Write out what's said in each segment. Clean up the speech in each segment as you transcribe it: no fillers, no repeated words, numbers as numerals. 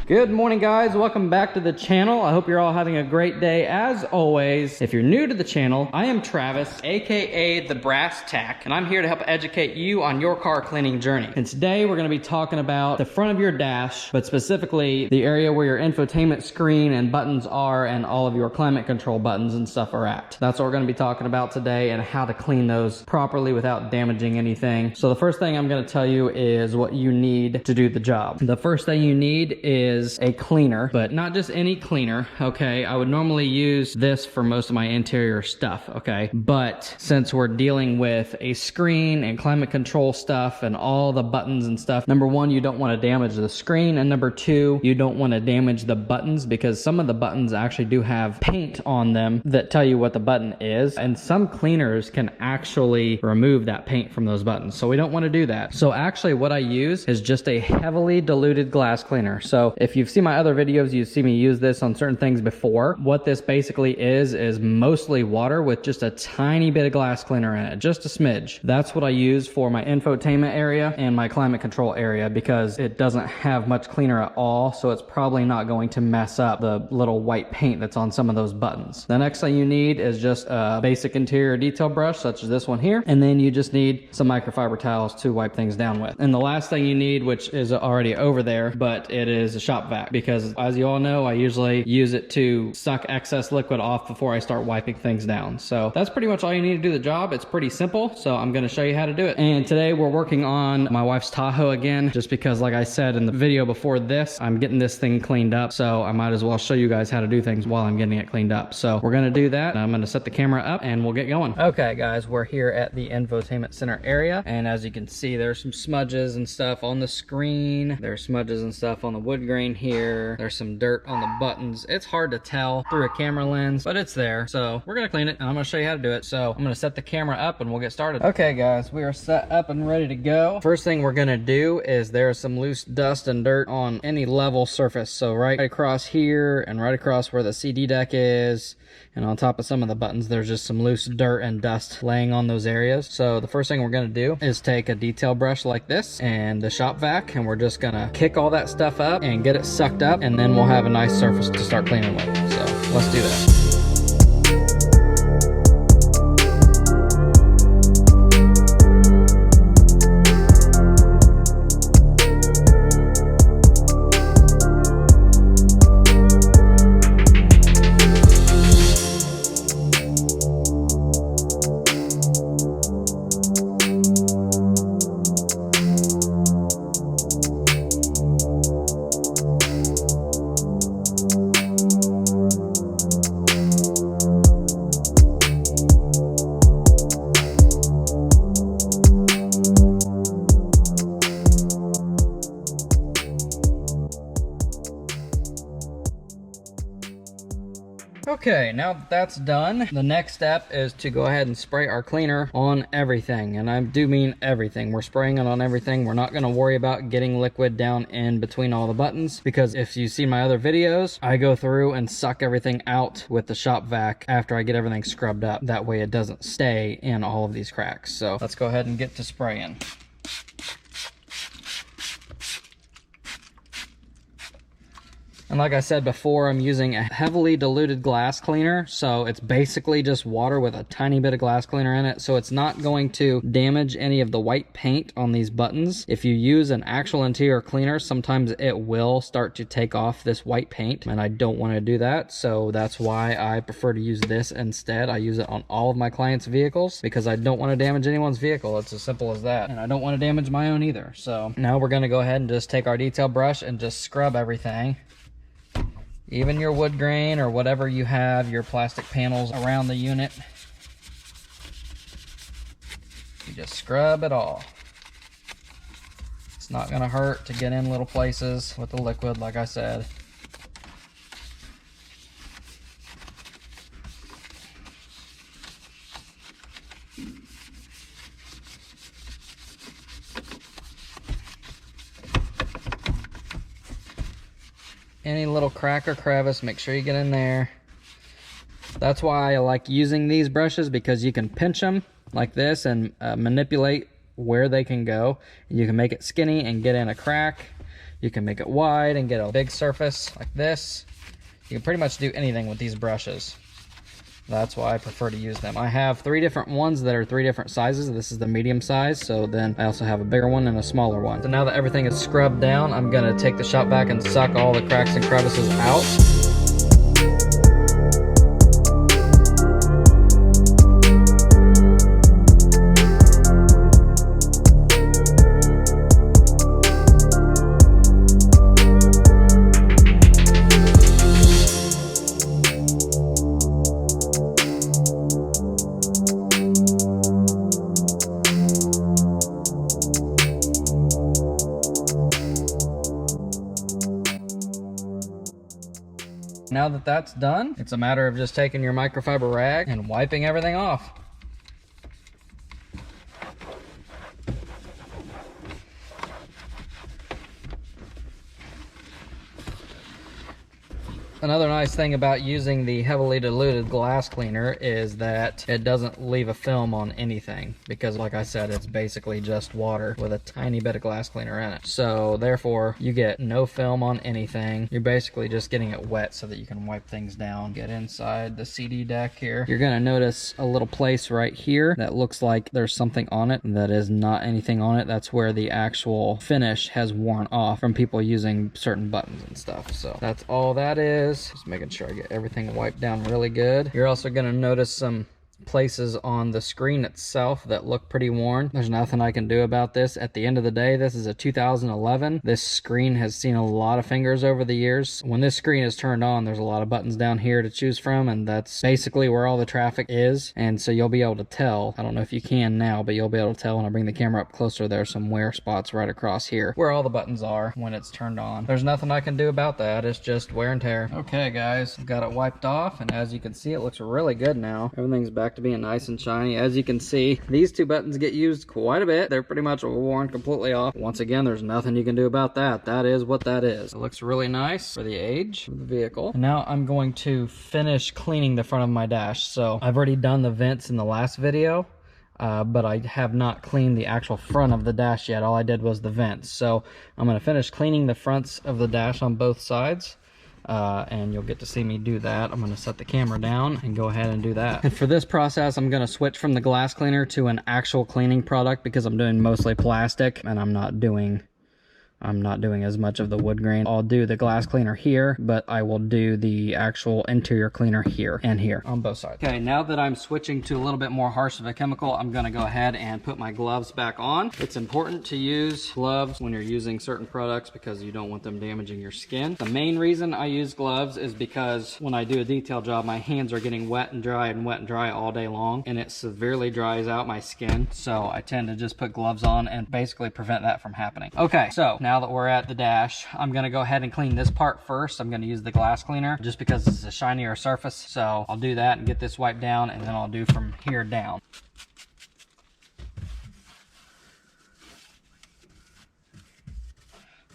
Good morning, guys. Welcome back to the channel. I hope you're all having a great day. As always, if you're new to the channel, I am Travis, aka the Brass Tack, and I'm here to help educate you on your car cleaning journey. And today we're going to be talking about the front of your dash, but specifically the area where your infotainment screen and buttons are and all of your climate control buttons and stuff are at. That's what we're going to be talking about today and how to clean those properly without damaging anything. So the first thing I'm going to tell you is what you need to do the job. The first thing you need is a cleaner, but not just any cleaner, okay? I would normally use this for most of my interior stuff, okay? But since we're dealing with a screen and climate control stuff and all the buttons and stuff, number one, you don't want to damage the screen, and number two, you don't want to damage the buttons because some of the buttons actually do have paint on them that tell you what the button is, and some cleaners can actually remove that paint from those buttons, so we don't want to do that. So actually what I use is just a heavily diluted glass cleaner. So if you've seen my other videos, you see me use this on certain things before. What this basically is mostly water with just a tiny bit of glass cleaner in it, just a smidge. That's what I use for my infotainment area and my climate control area because it doesn't have much cleaner at all, so it's probably not going to mess up the little white paint that's on some of those buttons. The next thing you need is just a basic interior detail brush such as this one here, and then you just need some microfiber towels to wipe things down with. And the last thing you need, which is already over there, but it is a shop vac, because as you all know, I usually use it to suck excess liquid off before I start wiping things down. So that's pretty much all you need to do the job. It's pretty simple, so I'm going to show you how to do it. And today we're working on my wife's Tahoe again, just because like I said in the video before this, I'm getting this thing cleaned up, so I might as well show you guys how to do things while I'm getting it cleaned up. So we're going to do that. I'm going to set the camera up and we'll get going. Okay guys, we're here at the infotainment center area, and as you can see, there's some smudges and stuff on the screen. There's smudges and stuff on the wood grain here. There's some dirt on the buttons. It's hard to tell through a camera lens, but it's there. So we're gonna clean it and I'm gonna show you how to do it. So I'm gonna set the camera up and we'll get started. Okay guys, we are set up and ready to go. First thing we're gonna do is there's some loose dust and dirt on any level surface. So right across here and right across where the CD deck is, and on top of some of the buttons, there's just some loose dirt and dust laying on those areas. So the first thing we're gonna do is take a detail brush like this and the shop vac, and we're just gonna kick all that stuff up and get it sucked up, and then we'll have a nice surface to start cleaning with. So let's do that. Okay, now that that's done, the next step is to go ahead and spray our cleaner on everything, and I do mean everything. We're spraying it on everything. We're not going to worry about getting liquid down in between all the buttons, because if you see my other videos, I go through and suck everything out with the shop vac after I get everything scrubbed up. That way it doesn't stay in all of these cracks. So let's go ahead and get to spraying. And like I said before, I'm using a heavily diluted glass cleaner, so it's basically just water with a tiny bit of glass cleaner in it, so it's not going to damage any of the white paint on these buttons. If you use an actual interior cleaner, sometimes it will start to take off this white paint, and I don't want to do that, so that's why I prefer to use this instead. I use it on all of my clients' vehicles because I don't want to damage anyone's vehicle. It's as simple as that, and I don't want to damage my own either. So now we're going to go ahead and just take our detail brush and just scrub everything. Even your wood grain or whatever you have, your plastic panels around the unit. You just scrub it all. It's not going to hurt to get in little places with the liquid, like I said. Any little crack or crevice, make sure you get in there. That's why I like using these brushes, because you can pinch them like this and manipulate where they can go. You can make it skinny and get in a crack. You can make it wide and get a big surface like this. You can pretty much do anything with these brushes. That's why I prefer to use them. I have 3 different ones that are 3 different sizes. This is the medium size, so then I also have a bigger one and a smaller one. So now that everything is scrubbed down, I'm gonna take the shop vac and suck all the cracks and crevices out. Now that that's done, it's a matter of just taking your microfiber rag and wiping everything off. Another nice thing about using the heavily diluted glass cleaner is that it doesn't leave a film on anything, because like I said, it's basically just water with a tiny bit of glass cleaner in it. So therefore you get no film on anything. You're basically just getting it wet so that you can wipe things down. Get inside the CD deck here. You're gonna notice a little place right here that looks like there's something on it. That is not anything on it. That's where the actual finish has worn off from people using certain buttons and stuff. So that's all that is. Just making sure I get everything wiped down really good. You're also going to notice some places on the screen itself that look pretty worn. There's nothing I can do about this. At the end of the day, this is a 2011. This screen has seen a lot of fingers over the years. When this screen is turned on, there's a lot of buttons down here to choose from, and that's basically where all the traffic is. And so you'll be able to tell, I don't know if you can now, but you'll be able to tell when I bring the camera up closer, there's some wear spots right across here where all the buttons are when it's turned on. There's nothing I can do about that. It's just wear and tear. Okay guys, I've got it wiped off, and as you can see, it looks really good now. Everything's back to being nice and shiny. As you can see, these 2 buttons get used quite a bit. They're pretty much worn completely off. Once again, there's nothing you can do about that. That is what that is. It looks really nice for the age of the vehicle. And now I'm going to finish cleaning the front of my dash. So I've already done the vents in the last video, but I have not cleaned the actual front of the dash yet. All I did was the vents. So I'm going to finish cleaning the fronts of the dash on both sides. And you'll get to see me do that. I'm going to set the camera down and go ahead and do that. And for this process, I'm going to switch from the glass cleaner to an actual cleaning product because I'm doing mostly plastic and I'm not doing as much of the wood grain. I'll do the glass cleaner here, but I will do the actual interior cleaner here and here on both sides. Okay, now that I'm switching to a little bit more harsh of a chemical, I'm gonna go ahead and put my gloves back on. It's important to use gloves when you're using certain products because you don't want them damaging your skin. The main reason I use gloves is because when I do a detail job, my hands are getting wet and dry all day long, and it severely dries out my skin. So I tend to just put gloves on and basically prevent that from happening. Okay, so now that we're at the dash, I'm gonna go ahead and clean this part first. I'm gonna use the glass cleaner just because it's a shinier surface. So I'll do that and get this wiped down, and then I'll do from here down.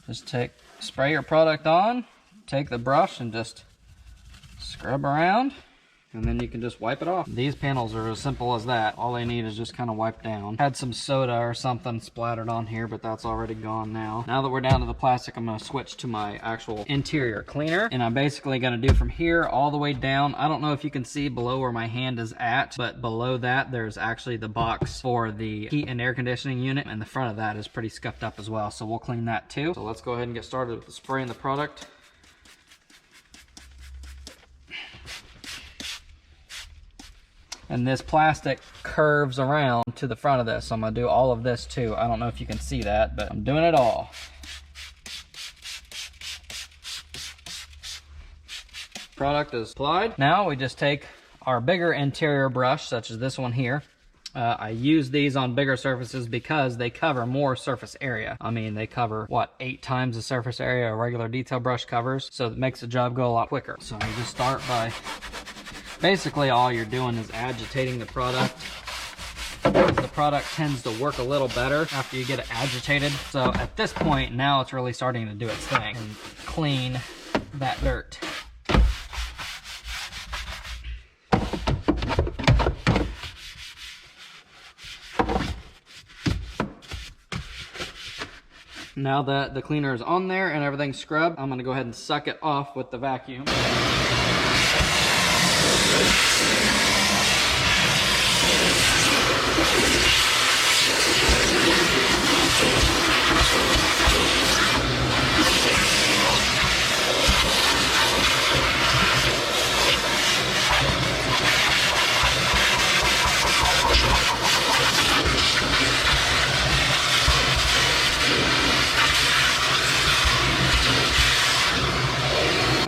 Just spray your product on, take the brush and just scrub around, and then you can just wipe it off. These panels are as simple as that. All they need is just kind of wipe down. Had some soda or something splattered on here, but that's already gone now. Now that we're down to the plastic, I'm gonna switch to my actual interior cleaner, and I'm basically gonna do from here all the way down. I don't know if you can see below where my hand is at, but below that, there's actually the box for the heat and air conditioning unit, and the front of that is pretty scuffed up as well, so we'll clean that too. So let's go ahead and get started with spraying the product. And this plastic curves around to the front of this. So I'm gonna do all of this too. I don't know if you can see that, but I'm doing it all. Product is applied. Now we just take our bigger interior brush, such as this one here. I use these on bigger surfaces because they cover more surface area. I mean, they cover, what, 8 times the surface area a regular detail brush covers. So it makes the job go a lot quicker. So you just start by basically all you're doing is agitating the product, because the product tends to work a little better after you get it agitated. So at this point, now it's really starting to do its thing and clean that dirt. Now that the cleaner is on there and everything's scrubbed, I'm gonna go ahead and suck it off with the vacuum.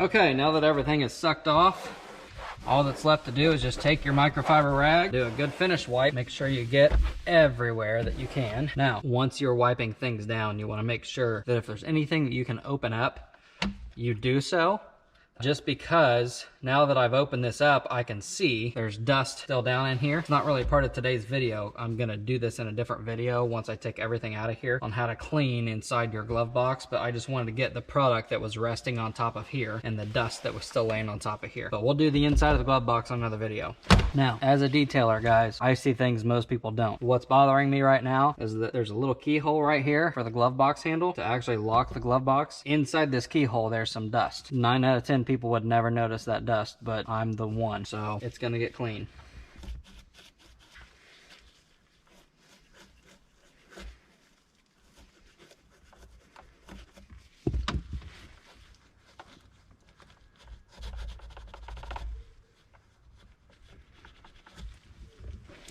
Okay, now that everything is sucked off, all that's left to do is just take your microfiber rag, do a good finish wipe, make sure you get everywhere that you can. Now, once you're wiping things down, you want to make sure that if there's anything that you can open up, you do so. Just because now that I've opened this up, I can see there's dust still down in here. It's not really part of today's video. I'm gonna do this in a different video once I take everything out of here on how to clean inside your glove box, but I just wanted to get the product that was resting on top of here and the dust that was still laying on top of here. But we'll do the inside of the glove box on another video. Now, as a detailer, guys, I see things most people don't. What's bothering me right now is that there's a little keyhole right here for the glove box handle to actually lock the glove box. Inside this keyhole, there's some dust. 9 out of 10 people would never notice that dust, but I'm the one, so it's gonna get clean.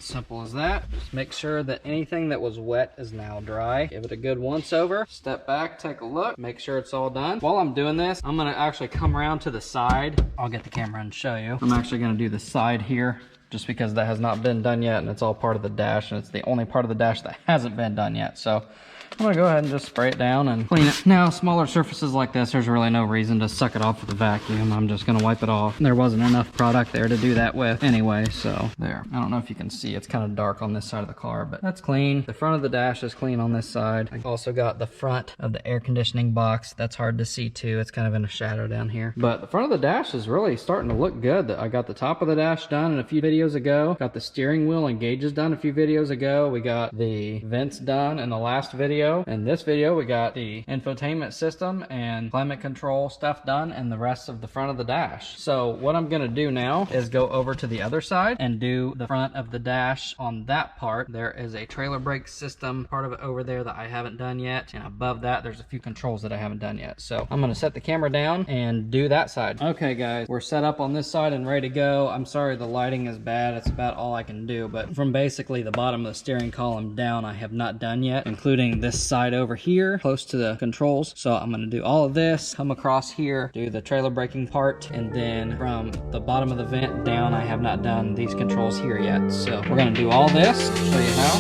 Simple as that. Just make sure that anything that was wet is now dry. Give it a good once over. Step back, take a look, make sure it's all done. While I'm doing this, I'm gonna actually come around to the side. I'll get the camera and show you. I'm actually gonna do the side here just because that has not been done yet and it's all part of the dash and it's the only part of the dash that hasn't been done yet. So I'm gonna go ahead and just spray it down and clean it. Now, smaller surfaces like this, there's really no reason to suck it off with a vacuum. I'm just gonna wipe it off. There wasn't enough product there to do that with anyway, so there. I don't know if you can see, it's kind of dark on this side of the car, but that's clean. The front of the dash is clean on this side. I also got the front of the air conditioning box. That's hard to see too. It's kind of in a shadow down here. But the front of the dash is really starting to look good. I got the top of the dash done in a few videos ago. Got the steering wheel and gauges done a few videos ago. We got the vents done in the last video. In this video, we got the infotainment system and climate control stuff done and the rest of the front of the dash. So what I'm gonna do now is go over to the other side and do the front of the dash on that part. There is a trailer brake system part of it over there that I haven't done yet. And above that, there's a few controls that I haven't done yet. So I'm gonna set the camera down and do that side. Okay guys, we're set up on this side and ready to go. I'm sorry the lighting is bad. It's about all I can do, but from basically the bottom of the steering column down, I have not done yet, including this side over here close to the controls. So I'm going to do all of this, come across here, do the trailer braking part, and then from the bottom of the vent down, I have not done these controls here yet. So we're going to do all this, show you how.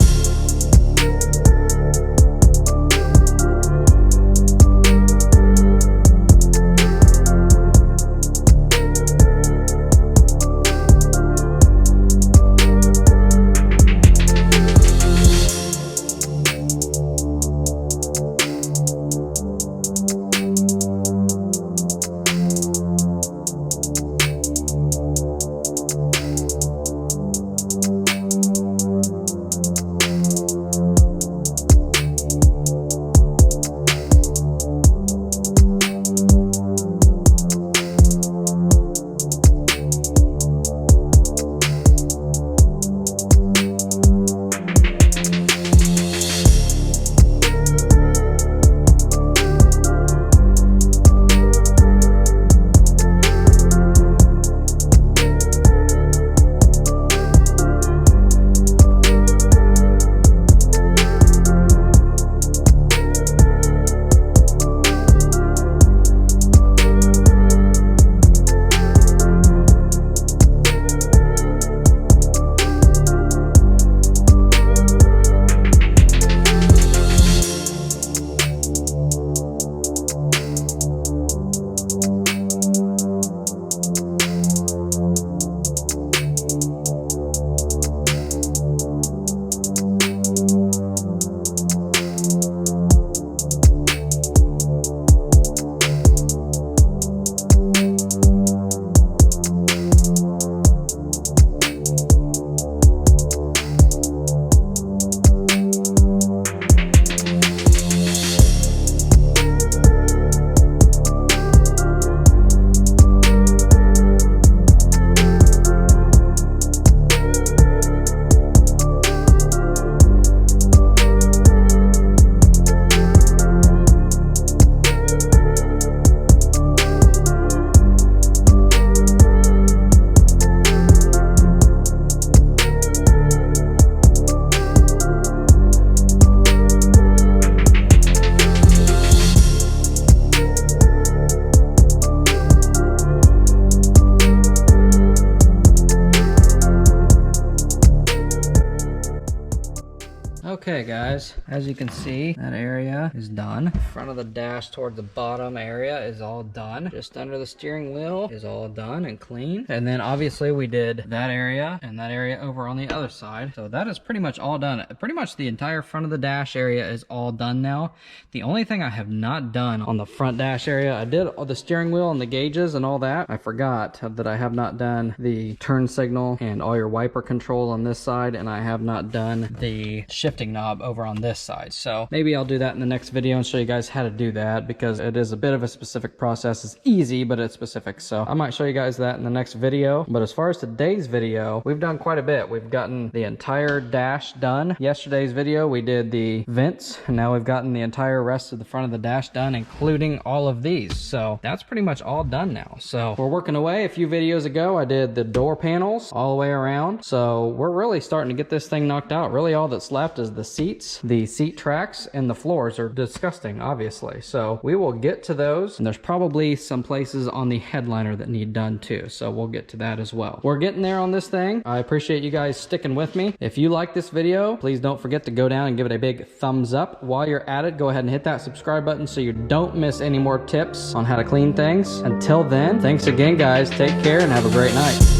Okay guys, as you can see, that area is done. Front of the dash toward the bottom area is all done. Just under the steering wheel is all done and clean. And then obviously we did that area and that area over on the other side. So that is pretty much all done. Pretty much the entire front of the dash area is all done now. The only thing I have not done on the front dash area, I did all the steering wheel and the gauges and all that. I forgot that I have not done the turn signal and all your wiper control on this side, and I have not done the shifting knob over on this side. So maybe I'll do that in the next video and show you guys how to do that, because it is a bit of a specific process. It's easy, but it's specific. So I might show you guys that in the next video. But as far as today's video, we've done quite a bit. We've gotten the entire dash done. Yesterday's video, we did the vents, and now we've gotten the entire rest of the front of the dash done, including all of these. So that's pretty much all done now. So we're working away. A few videos ago, I did the door panels all the way around. So we're really starting to get this thing knocked out. Really all that's left is the seats, the seat tracks, and the floors are disgusting, obviously. So we will get to those. And there's probably some places on the headliner that need done too. So we'll get to that as well. We're getting there on this thing. I appreciate you guys sticking with me. If you like this video, please don't forget to go down and give it a big thumbs up. While you're at it, go ahead and hit that subscribe button so you don't miss any more tips on how to clean things. Until then, thanks again guys. Take care and have a great night.